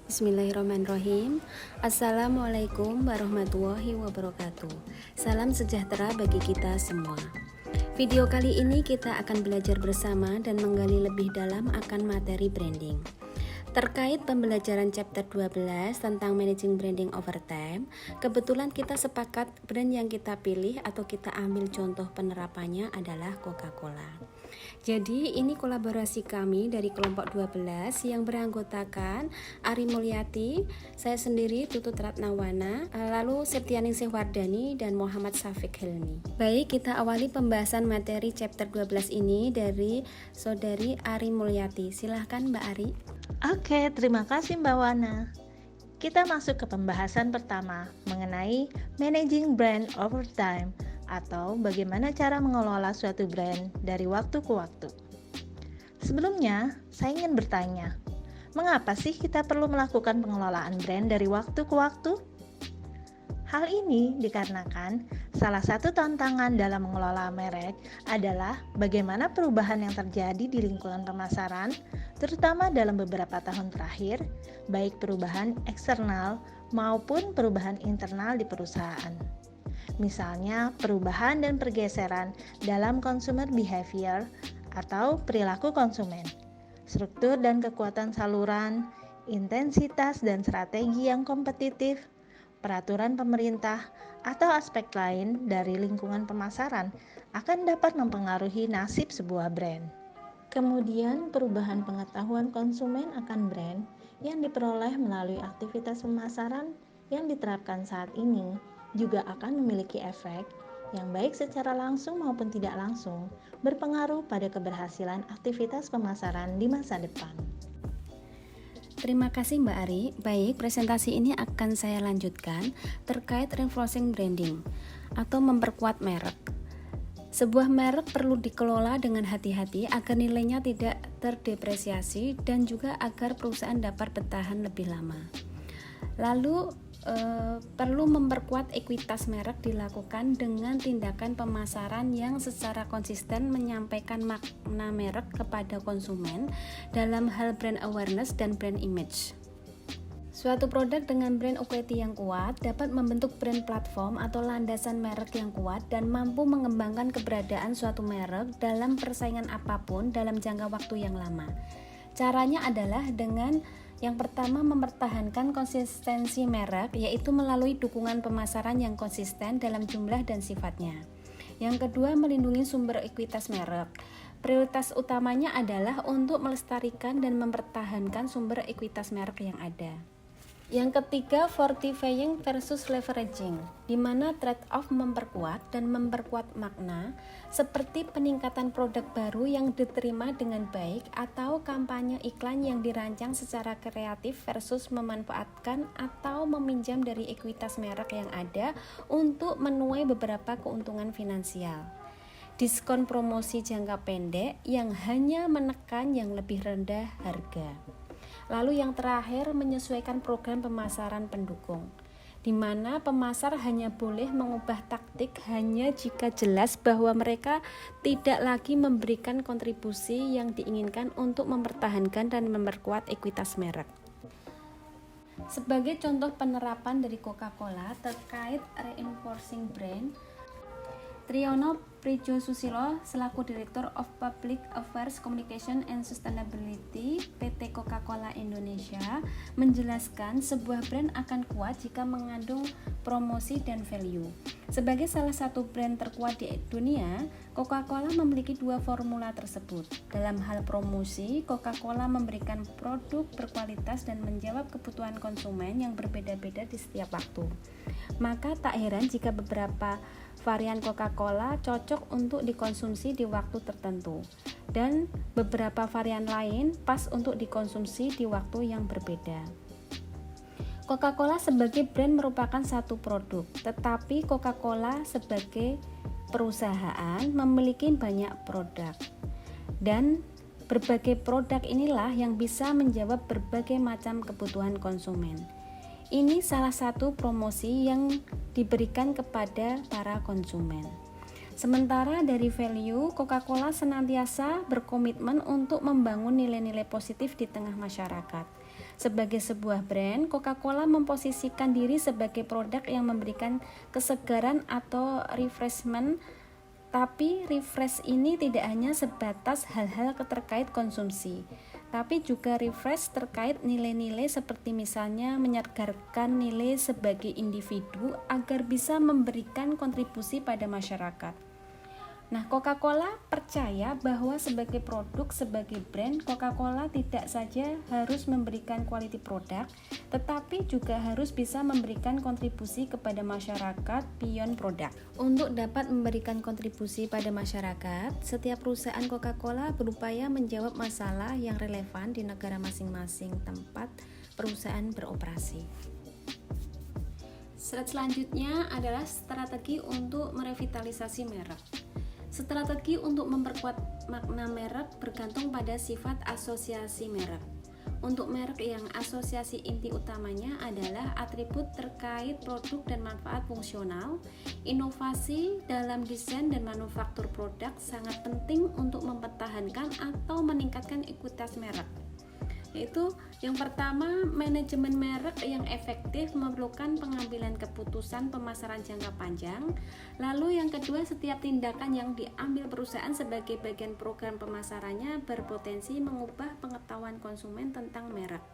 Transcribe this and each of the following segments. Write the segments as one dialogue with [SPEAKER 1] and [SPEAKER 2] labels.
[SPEAKER 1] Bismillahirrahmanirrahim. Assalamualaikum warahmatullahi wabarakatuh. Salam sejahtera bagi kita semua. Video kali ini kita akan belajar bersama dan menggali lebih dalam akan materi branding. Terkait pembelajaran chapter 12 tentang managing branding over time, kebetulan kita sepakat brand yang kita pilih atau kita ambil contoh penerapannya adalah Coca-Cola. Jadi ini kolaborasi kami dari kelompok 12 yang beranggotakan Ari Mulyati, saya sendiri Tutut Ratnawana, lalu Septianingsih Wardani dan Muhammad Syafiq Hilmi. Baik, kita awali pembahasan materi chapter 12 ini dari Saudari Ari Mulyati. Silahkan Mbak Ari.
[SPEAKER 2] Oke, terima kasih Mbak Wana. Kita masuk ke pembahasan pertama mengenai managing brand over time atau bagaimana cara mengelola suatu brand dari waktu ke waktu. Sebelumnya, saya ingin bertanya, mengapa sih kita perlu melakukan pengelolaan brand dari waktu ke waktu? Hal ini dikarenakan salah satu tantangan dalam mengelola merek adalah bagaimana perubahan yang terjadi di lingkungan pemasaran, terutama dalam beberapa tahun terakhir, baik perubahan eksternal maupun perubahan internal di perusahaan. Misalnya, perubahan dan pergeseran dalam consumer behavior atau perilaku konsumen, struktur dan kekuatan saluran, intensitas dan strategi yang kompetitif, peraturan pemerintah, atau aspek lain dari lingkungan pemasaran akan dapat mempengaruhi nasib sebuah brand. Kemudian, perubahan pengetahuan konsumen akan brand yang diperoleh melalui aktivitas pemasaran yang diterapkan saat ini juga akan memiliki efek yang baik secara langsung maupun tidak langsung berpengaruh pada keberhasilan aktivitas pemasaran di masa depan.
[SPEAKER 1] Terima kasih Mbak Ari. Baik, presentasi ini akan saya lanjutkan terkait reinforcing branding atau memperkuat merek. Sebuah merek perlu dikelola dengan hati-hati agar nilainya tidak terdepresiasi dan juga agar perusahaan dapat bertahan lebih lama. Lalu perlu memperkuat ekuitas merek dilakukan dengan tindakan pemasaran yang secara konsisten menyampaikan makna merek kepada konsumen dalam hal brand awareness dan brand image. Suatu produk dengan brand equity yang kuat dapat membentuk brand platform atau landasan merek yang kuat dan mampu mengembangkan keberadaan suatu merek dalam persaingan apapun dalam jangka waktu yang lama. Caranya adalah dengan yang pertama, mempertahankan konsistensi merek, yaitu melalui dukungan pemasaran yang konsisten dalam jumlah dan sifatnya. Yang kedua, melindungi sumber ekuitas merek. Prioritas utamanya adalah untuk melestarikan dan mempertahankan sumber ekuitas merek yang ada. Yang ketiga, fortifying versus leveraging, di mana trade-off memperkuat dan memperkuat makna, seperti peningkatan produk baru yang diterima dengan baik atau kampanye iklan yang dirancang secara kreatif versus memanfaatkan atau meminjam dari ekuitas merek yang ada untuk menuai beberapa keuntungan finansial. Diskon promosi jangka pendek yang hanya menekan yang lebih rendah harga. Lalu yang terakhir, menyesuaikan program pemasaran pendukung, di mana pemasar hanya boleh mengubah taktik hanya jika jelas bahwa mereka tidak lagi memberikan kontribusi yang diinginkan untuk mempertahankan dan memperkuat ekuitas merek. Sebagai contoh penerapan dari Coca-Cola terkait reinforcing brand, Triyono Prijosusilo selaku Direktur of Public Affairs Communication and Sustainability PT Coca-Cola Indonesia menjelaskan sebuah brand akan kuat jika mengandung promosi dan value. Sebagai salah satu brand terkuat di dunia, Coca-Cola memiliki dua formula tersebut. Dalam hal promosi, Coca-Cola memberikan produk berkualitas dan menjawab kebutuhan konsumen yang berbeda-beda di setiap waktu. Maka tak heran jika beberapa varian Coca-Cola cocok untuk dikonsumsi di waktu tertentu dan beberapa varian lain pas untuk dikonsumsi di waktu yang berbeda. Coca-Cola sebagai brand merupakan satu produk, tetapi Coca-Cola sebagai perusahaan memiliki banyak produk. Dan berbagai produk inilah yang bisa menjawab berbagai macam kebutuhan konsumen. Ini salah satu promosi yang diberikan kepada para konsumen. Sementara dari value, Coca-Cola senantiasa berkomitmen untuk membangun nilai-nilai positif di tengah masyarakat. Sebagai sebuah brand, Coca-Cola memposisikan diri sebagai produk yang memberikan kesegaran atau refreshment. Tapi refresh ini tidak hanya sebatas hal-hal terkait konsumsi, tapi juga refresh terkait nilai-nilai seperti misalnya menyegarkan nilai sebagai individu agar bisa memberikan kontribusi pada masyarakat. Nah, Coca-Cola percaya bahwa sebagai produk, sebagai brand, Coca-Cola tidak saja harus memberikan quality produk, tetapi juga harus bisa memberikan kontribusi kepada masyarakat beyond produk. Untuk dapat memberikan kontribusi pada masyarakat, setiap perusahaan Coca-Cola berupaya menjawab masalah yang relevan di negara masing-masing tempat perusahaan beroperasi. Slide selanjutnya adalah strategi untuk merevitalisasi merek. Strategi untuk memperkuat makna merek bergantung pada sifat asosiasi merek. Untuk merek yang asosiasi inti utamanya adalah atribut terkait produk dan manfaat fungsional, inovasi dalam desain dan manufaktur produk sangat penting untuk mempertahankan atau meningkatkan ekuitas merek. Yaitu yang pertama, manajemen merek yang efektif memerlukan pengambilan keputusan pemasaran jangka panjang. Lalu yang kedua, setiap tindakan yang diambil perusahaan sebagai bagian program pemasarannya berpotensi mengubah pengetahuan konsumen tentang merek.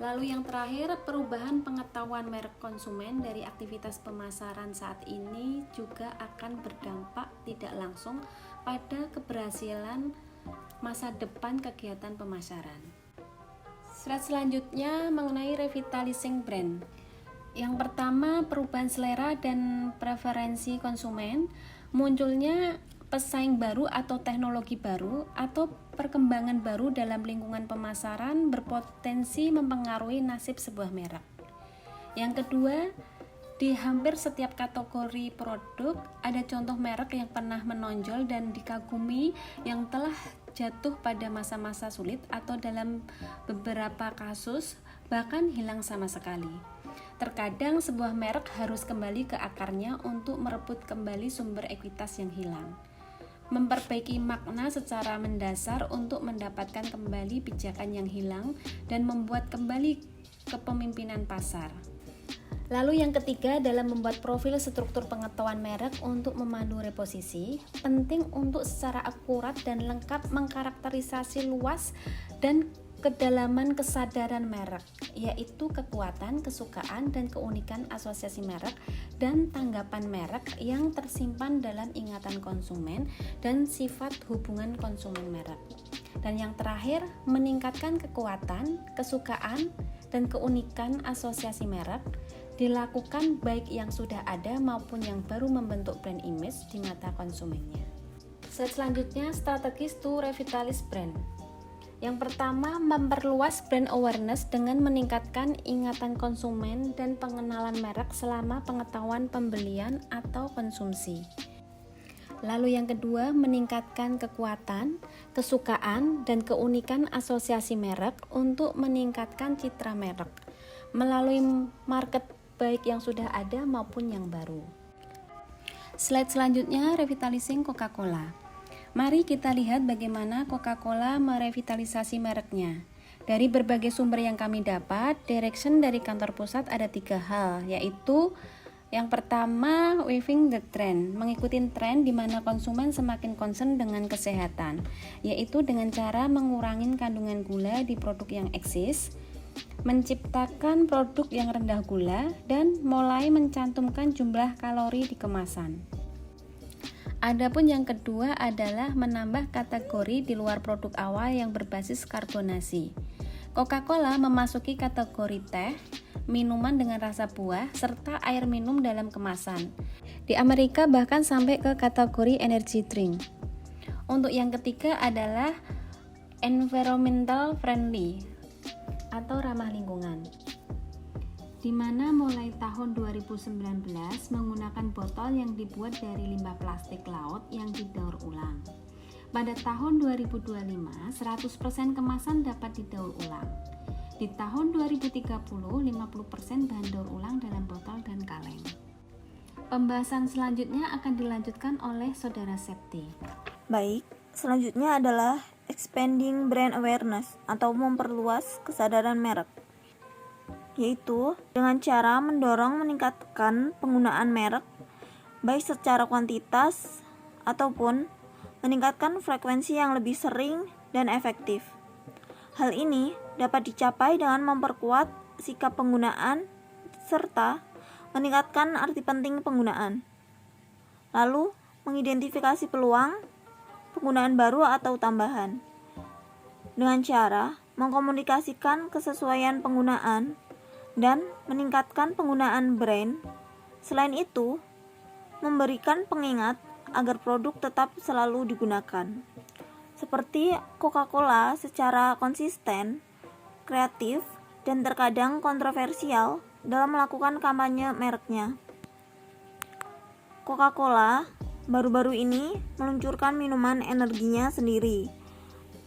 [SPEAKER 1] Lalu yang terakhir, perubahan pengetahuan merek konsumen dari aktivitas pemasaran saat ini juga akan berdampak tidak langsung pada keberhasilan masa depan kegiatan pemasaran. Slide selanjutnya mengenai revitalizing brand. Yang pertama, perubahan selera dan preferensi konsumen. Munculnya pesaing baru atau teknologi baru atau perkembangan baru dalam lingkungan pemasaran berpotensi mempengaruhi nasib sebuah merek. Yang kedua, di hampir setiap kategori produk ada contoh merek yang pernah menonjol dan dikagumi yang telah jatuh pada masa-masa sulit atau dalam beberapa kasus bahkan hilang sama sekali. Terkadang sebuah merek harus kembali ke akarnya untuk merebut kembali sumber ekuitas yang hilang, memperbaiki makna secara mendasar untuk mendapatkan kembali pijakan yang hilang dan membuat kembali kepemimpinan pasar. Lalu yang ketiga, dalam membuat profil struktur pengetahuan merek untuk memandu reposisi, penting untuk secara akurat dan lengkap mengkarakterisasi luas dan kedalaman kesadaran merek, yaitu kekuatan, kesukaan, dan keunikan asosiasi merek dan tanggapan merek yang tersimpan dalam ingatan konsumen dan sifat hubungan konsumen merek. Dan yang terakhir, meningkatkan kekuatan, kesukaan, dan keunikan asosiasi merek dilakukan baik yang sudah ada maupun yang baru membentuk brand image di mata konsumennya. Slide selanjutnya, strategis to revitalize brand. Yang pertama, memperluas brand awareness dengan meningkatkan ingatan konsumen dan pengenalan merek selama pengetahuan pembelian atau konsumsi. Lalu yang kedua, meningkatkan kekuatan, kesukaan, dan keunikan asosiasi merek untuk meningkatkan citra merek melalui market baik yang sudah ada maupun yang baru. Slide selanjutnya, revitalizing Coca-Cola. Mari kita lihat bagaimana Coca-Cola merevitalisasi mereknya. Dari berbagai sumber yang kami dapat, direction dari kantor pusat ada 3 hal, yaitu yang pertama, waving the trend, mengikuti tren di mana konsumen semakin concern dengan kesehatan, yaitu dengan cara mengurangi kandungan gula di produk yang eksis, menciptakan produk yang rendah gula, dan mulai mencantumkan jumlah kalori di kemasan. Adapun yang kedua adalah menambah kategori di luar produk awal yang berbasis karbonasi. Coca-Cola memasuki kategori teh, minuman dengan rasa buah, serta air minum dalam kemasan. Di Amerika bahkan sampai ke kategori energy drink. Untuk yang ketiga adalah environmental friendly atau ramah lingkungan, di mana mulai tahun 2019 menggunakan botol yang dibuat dari limbah plastik laut yang didaur ulang. Pada tahun 2025, 100% kemasan dapat didaur ulang. Di tahun 2030, 50% bahan daur ulang dalam botol dan kaleng. Pembahasan selanjutnya akan dilanjutkan oleh Saudara Septi.
[SPEAKER 3] Baik, selanjutnya adalah expanding brand awareness atau memperluas kesadaran merek, yaitu dengan cara mendorong meningkatkan penggunaan merek baik secara kuantitas ataupun meningkatkan frekuensi yang lebih sering dan efektif. Hal ini dapat dicapai dengan memperkuat sikap penggunaan serta meningkatkan arti penting penggunaan. Lalu, mengidentifikasi peluang penggunaan baru atau tambahan dengan cara mengkomunikasikan kesesuaian penggunaan dan meningkatkan penggunaan brand. Selain itu, memberikan pengingat agar produk tetap selalu digunakan. Seperti Coca-Cola secara konsisten, kreatif, dan terkadang kontroversial dalam melakukan kampanye mereknya. Coca-Cola baru-baru ini meluncurkan minuman energinya sendiri,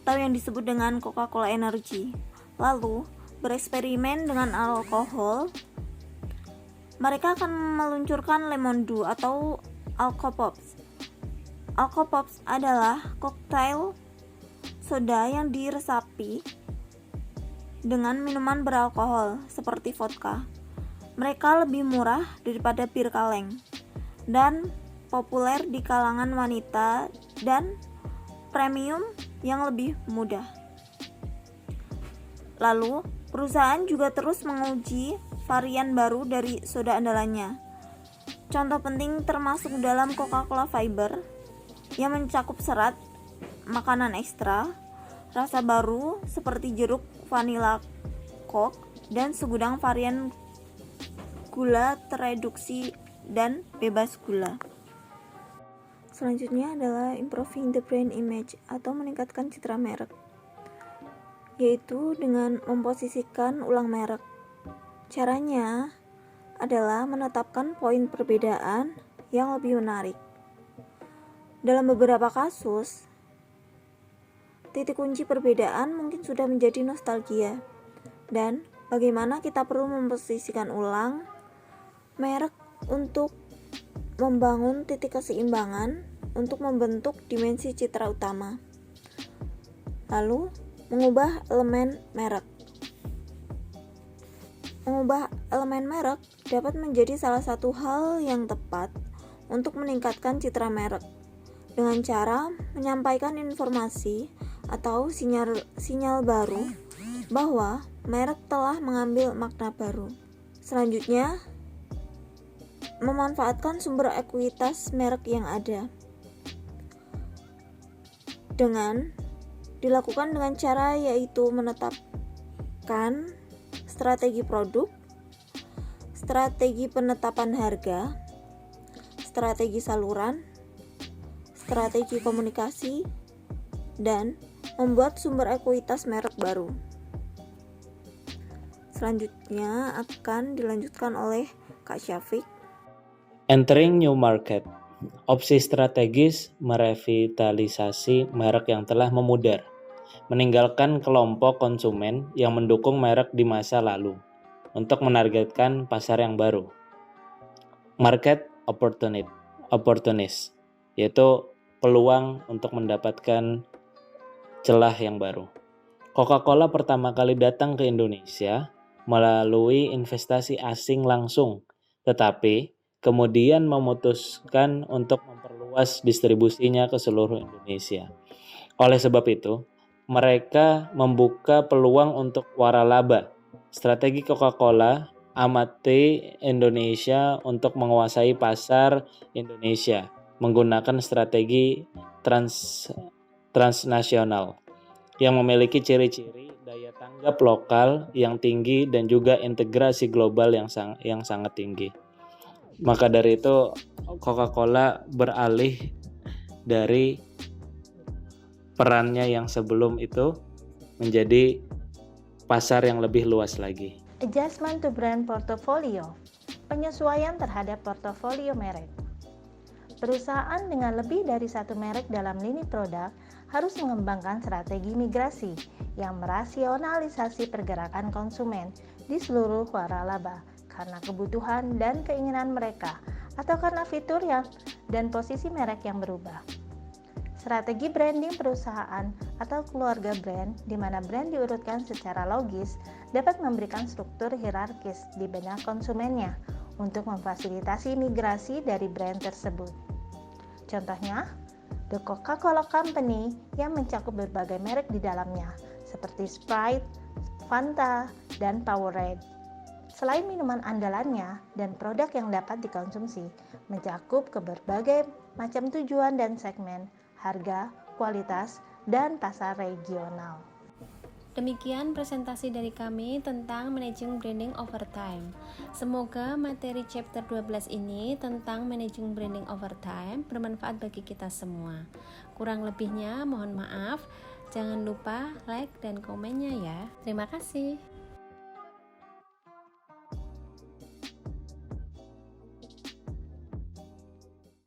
[SPEAKER 3] atau yang disebut dengan Coca-Cola Energy. Lalu, bereksperimen dengan alkohol. Mereka akan meluncurkan Lemon Dew atau Alcopops. Alcopops adalah koktail soda yang diresapi dengan minuman beralkohol seperti vodka. Mereka lebih murah daripada bir kaleng dan populer di kalangan wanita dan premium yang lebih mudah. Lalu, perusahaan juga terus menguji varian baru dari soda andalannya. Contoh penting termasuk dalam Coca-Cola Fiber yang mencakup serat, makanan ekstra, rasa baru seperti jeruk, vanilla, Coke, dan segudang varian gula tereduksi dan bebas gula. Selanjutnya adalah improving the brand image atau meningkatkan citra merek, yaitu dengan memposisikan ulang merek. Caranya adalah menetapkan poin perbedaan yang lebih menarik. Dalam beberapa kasus, titik kunci perbedaan mungkin sudah menjadi nostalgia, dan bagaimana kita perlu memposisikan ulang merek untuk membangun titik keseimbangan untuk membentuk dimensi citra utama. Lalu, mengubah elemen merek. Mengubah elemen merek dapat menjadi salah satu hal yang tepat untuk meningkatkan citra merek dengan cara menyampaikan informasi atau sinyal baru bahwa merek telah mengambil makna baru. Selanjutnya, memanfaatkan sumber ekuitas merek yang ada dilakukan dengan cara yaitu menetapkan strategi produk, strategi penetapan harga, strategi saluran, strategi komunikasi, dan membuat sumber ekuitas merek baru. Selanjutnya akan dilanjutkan oleh Kak Syafiq.
[SPEAKER 4] Entering new market. Opsi strategis merevitalisasi merek yang telah memudar, meninggalkan kelompok konsumen yang mendukung merek di masa lalu untuk menargetkan pasar yang baru. Market opportunist, yaitu peluang untuk mendapatkan celah yang baru. Coca-Cola pertama kali datang ke Indonesia melalui investasi asing langsung, tetapi kemudian memutuskan untuk memperluas distribusinya ke seluruh Indonesia. Oleh sebab itu, mereka membuka peluang untuk waralaba. Strategi Coca-Cola amati Indonesia untuk menguasai pasar Indonesia menggunakan strategi transnasional yang memiliki ciri-ciri daya tanggap lokal yang tinggi dan juga integrasi global yang sangat tinggi. Maka dari itu Coca-Cola beralih dari perannya yang sebelum itu menjadi pasar yang lebih luas lagi.
[SPEAKER 2] Adjustment to brand portfolio, penyesuaian terhadap portofolio merek. Perusahaan dengan lebih dari satu merek dalam lini produk harus mengembangkan strategi migrasi yang merasionalisasi pergerakan konsumen di seluruh waralaba karena kebutuhan dan keinginan mereka atau karena fitur dan posisi merek yang berubah. Strategi branding perusahaan atau keluarga brand, di mana brand diurutkan secara logis, dapat memberikan struktur hierarkis di benak konsumennya untuk memfasilitasi migrasi dari brand tersebut. Contohnya, The Coca-Cola Company yang mencakup berbagai merek di dalamnya, seperti Sprite, Fanta, dan Powerade. Selain minuman andalannya dan produk yang dapat dikonsumsi, mencakup ke berbagai macam tujuan dan segmen, harga, kualitas, dan pasar regional.
[SPEAKER 1] Demikian presentasi dari kami tentang Managing Branding Over Time. Semoga materi chapter 12 ini tentang Managing Branding Over Time bermanfaat bagi kita semua. Kurang lebihnya mohon maaf. Jangan lupa like dan komennya ya. Terima kasih.